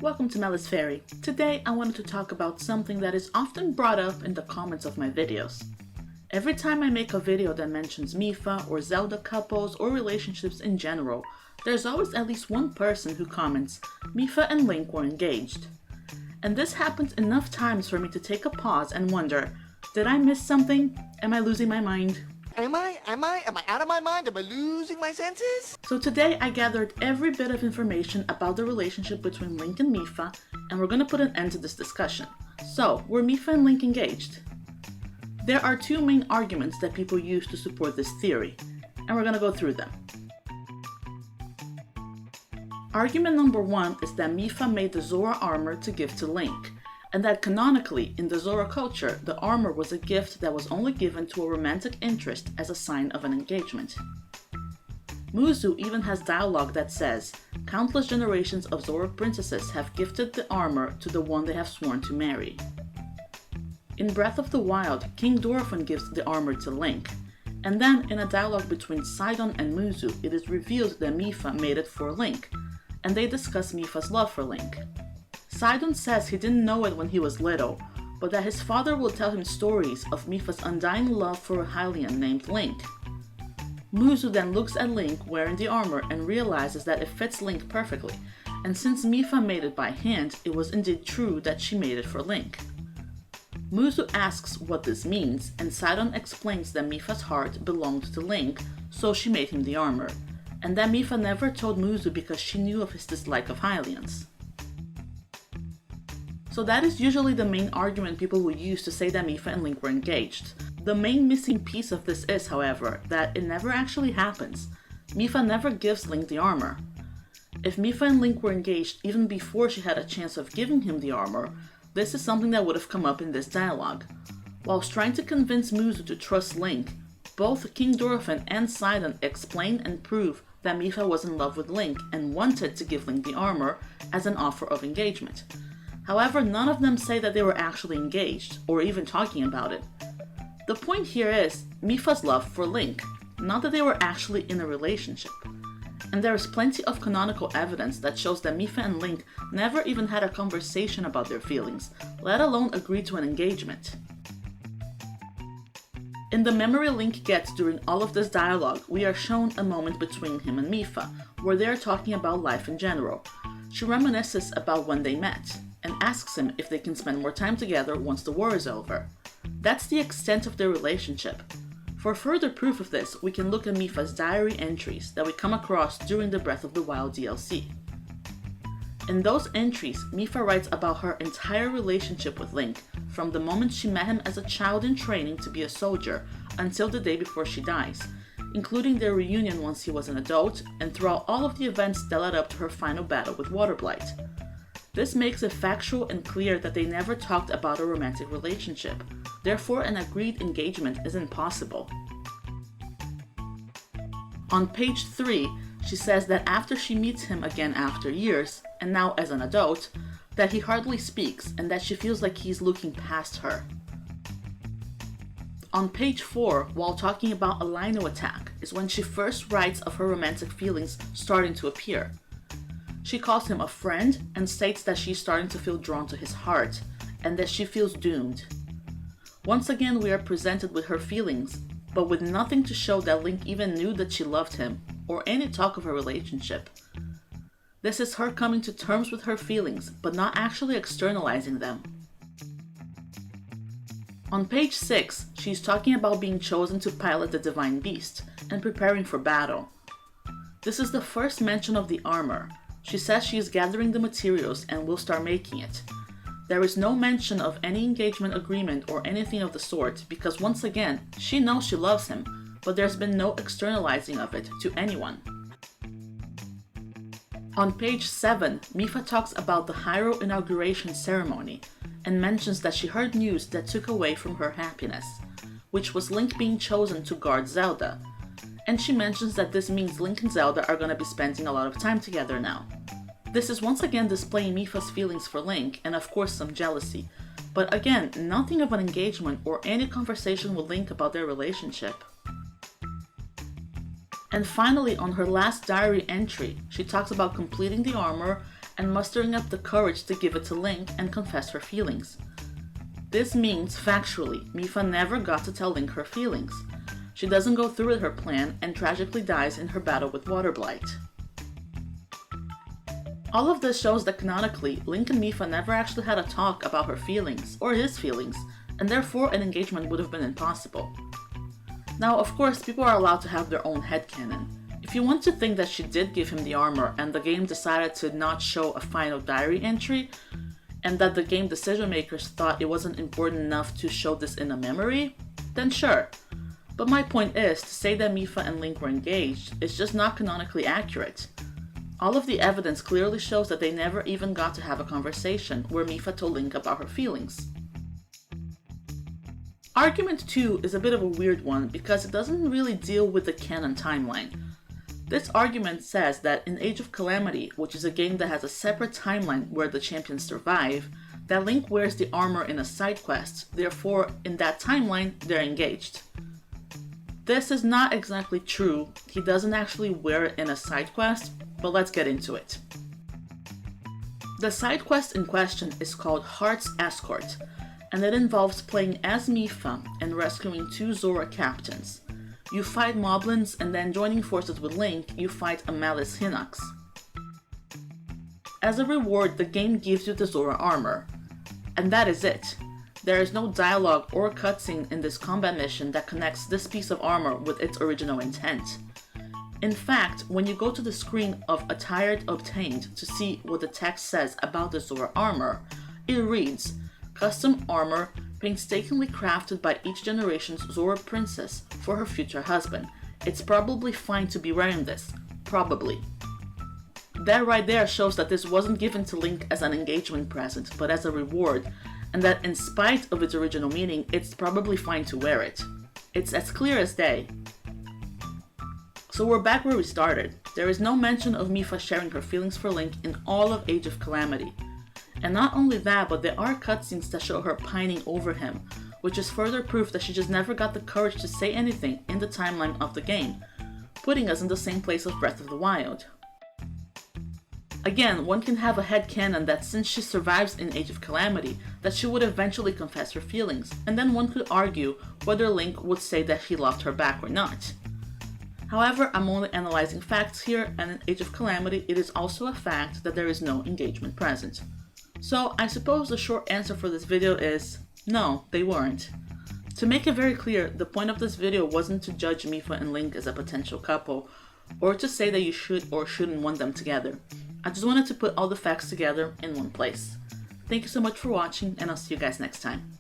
Welcome to Melis Fairy. Today I wanted to talk about something that is often brought up in the comments of my videos. Every time I make a video that mentions Mipha or Zelda couples or relationships in general, there's always at least one person who comments, Mipha and Link were engaged. And this happens enough times for me to take a pause and wonder, did I miss something? Am I losing my mind? Am I out of my mind? Am I losing my senses? So today I gathered every bit of information about the relationship between Link and Mipha, and we're gonna put an end to this discussion. So, were Mipha and Link engaged? There are two main arguments that people use to support this theory, and we're gonna go through them. Argument number one is that Mipha made the Zora armor to give to Link, and that canonically, in the Zora culture, the armor was a gift that was only given to a romantic interest as a sign of an engagement. Muzu even has dialogue that says, countless generations of Zora princesses have gifted the armor to the one they have sworn to marry. In Breath of the Wild, King Dorephan gives the armor to Link, and then in a dialogue between Sidon and Muzu, it is revealed that Mipha made it for Link, and they discuss Mipha's love for Link. Sidon says he didn't know it when he was little, but that his father will tell him stories of Mipha's undying love for a Hylian named Link. Muzu then looks at Link wearing the armor and realizes that it fits Link perfectly, and since Mipha made it by hand, it was indeed true that she made it for Link. Muzu asks what this means, and Sidon explains that Mipha's heart belonged to Link, so she made him the armor, and that Mipha never told Muzu because she knew of his dislike of Hylians. So that is usually the main argument people will use to say that Mipha and Link were engaged. The main missing piece of this is, however, that it never actually happens. Mipha never gives Link the armor. If Mipha and Link were engaged even before she had a chance of giving him the armor, this is something that would have come up in this dialogue. Whilst trying to convince Muzu to trust Link, both King Dorephan and Sidon explain and prove that Mipha was in love with Link and wanted to give Link the armor as an offer of engagement. However, none of them say that they were actually engaged, or even talking about it. The point here is Mipha's love for Link, not that they were actually in a relationship. And there is plenty of canonical evidence that shows that Mipha and Link never even had a conversation about their feelings, let alone agree to an engagement. In the memory Link gets during all of this dialogue, we are shown a moment between him and Mipha, where they are talking about life in general. She reminisces about when they met, and asks him if they can spend more time together once the war is over. That's the extent of their relationship. For further proof of this, we can look at Mipha's diary entries that we come across during the Breath of the Wild DLC. In those entries, Mipha writes about her entire relationship with Link, from the moment she met him as a child in training to be a soldier, until the day before she dies, including their reunion once he was an adult, and throughout all of the events that led up to her final battle with Waterblight. This makes it factual and clear that they never talked about a romantic relationship, therefore an agreed engagement isn't possible. On page 3, she says that after she meets him again after years, and now as an adult, that he hardly speaks and that she feels like he's looking past her. On page 4, while talking about a Lino attack, is when she first writes of her romantic feelings starting to appear. She calls him a friend and states that she's starting to feel drawn to his heart, and that she feels doomed. Once again, we are presented with her feelings, but with nothing to show that Link even knew that she loved him, or any talk of a relationship. This is her coming to terms with her feelings, but not actually externalizing them. On page 6, she's talking about being chosen to pilot the Divine Beast, and preparing for battle. This is the first mention of the armor. She says she is gathering the materials and will start making it. There is no mention of any engagement agreement or anything of the sort because once again, she knows she loves him, but there's been no externalizing of it to anyone. On page 7, Mipha talks about the Hyrule inauguration ceremony and mentions that she heard news that took away from her happiness, which was Link being chosen to guard Zelda. And she mentions that this means Link and Zelda are going to be spending a lot of time together now. This is once again displaying Mipha's feelings for Link, and of course some jealousy, but again, nothing of an engagement or any conversation with Link about their relationship. And finally, on her last diary entry, she talks about completing the armor and mustering up the courage to give it to Link and confess her feelings. This means, factually, Mipha never got to tell Link her feelings. She doesn't go through with her plan and tragically dies in her battle with Water Blight. All of this shows that canonically, Link and Mipha never actually had a talk about her feelings, or his feelings, and therefore an engagement would have been impossible. Now, of course, people are allowed to have their own headcanon. If you want to think that she did give him the armor and the game decided to not show a final diary entry, and that the game decision makers thought it wasn't important enough to show this in a memory, then sure. But my point is, to say that Mipha and Link were engaged is just not canonically accurate. All of the evidence clearly shows that they never even got to have a conversation where Mipha told Link about her feelings. Argument 2 is a bit of a weird one because it doesn't really deal with the canon timeline. This argument says that in Age of Calamity, which is a game that has a separate timeline where the champions survive, that Link wears the armor in a side quest, therefore in that timeline they're engaged. This is not exactly true, he doesn't actually wear it in a side quest, but let's get into it. The side quest in question is called Heart's Escort, and it involves playing as Mipha and rescuing 2 Zora captains. You fight moblins, and then joining forces with Link, you fight a Malice Hinox. As a reward, the game gives you the Zora armor. And that is it. There is no dialogue or cutscene in this combat mission that connects this piece of armor with its original intent. In fact, when you go to the screen of Attired Obtained to see what the text says about the Zora armor, it reads, "Custom armor painstakingly crafted by each generation's Zora princess for her future husband. It's probably fine to be wearing this. Probably." That right there shows that this wasn't given to Link as an engagement present, but as a reward, and that in spite of its original meaning, it's probably fine to wear it. It's as clear as day. So we're back where we started. There is no mention of Mipha sharing her feelings for Link in all of Age of Calamity. And not only that, but there are cutscenes that show her pining over him, which is further proof that she just never got the courage to say anything in the timeline of the game, putting us in the same place of Breath of the Wild. Again, one can have a headcanon that since she survives in Age of Calamity, that she would eventually confess her feelings, and then one could argue whether Link would say that he loved her back or not. However, I'm only analyzing facts here, and in Age of Calamity it is also a fact that there is no engagement present. So I suppose the short answer for this video is, no, they weren't. To make it very clear, the point of this video wasn't to judge Mipha and Link as a potential couple, or to say that you should or shouldn't want them together. I just wanted to put all the facts together in one place. Thank you so much for watching, and I'll see you guys next time.